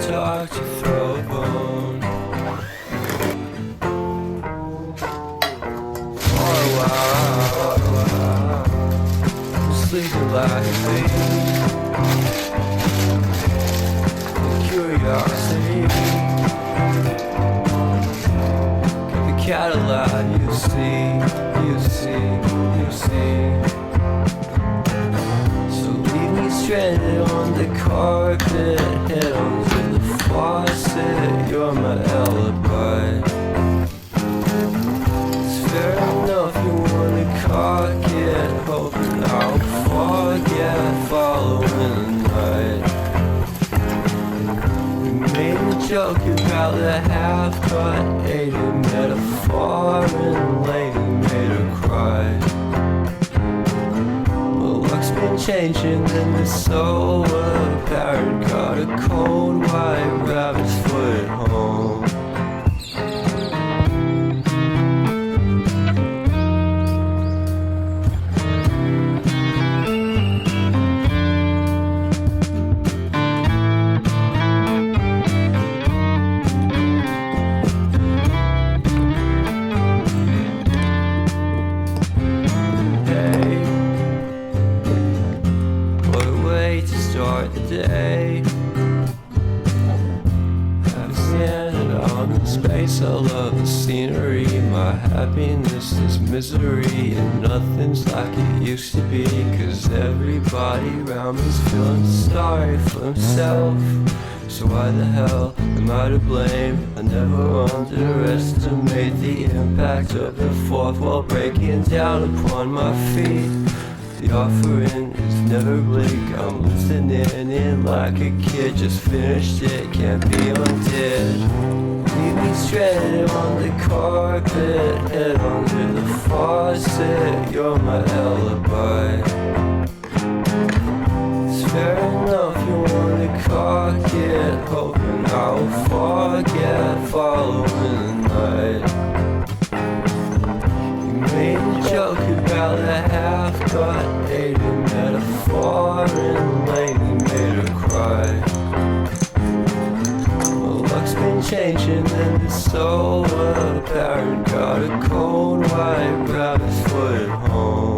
talk to throw a bone. For a while, I'm sleeping like a baby. Curiosity, get the Cadillac, you see. So leave me stranded on the carpet, head onto the faucet. You're my alibi. It's fair enough you wanna cock it, hoping I'll forget following the night. Made a joke about the half-cut, ate a metaphor and lady made her cry. Well, luck's been changing and it's so apparent. Got a cold white rabbit's foot at home. Start the day. I'm standing on in space. I love the scenery. My happiness is misery, and nothing's like it used to be. 'Cause everybody around me's feeling sorry for himself. So why the hell am I to blame? I never underestimate the impact of the fourth wall breaking down upon my feet. The offering is never bleak. I'm listening in like a kid. Just finished it, can't be undid. Leave me stranded on the carpet, head under the faucet. You're my alibi. It's fair enough you wanna cock it, hoping I'll forget following the night. Made a joke about the half-cut, ate a metaphor and lady made her cry. Well, luck's been changing and it's so apparent. Got a cold white rabbit's foot at home.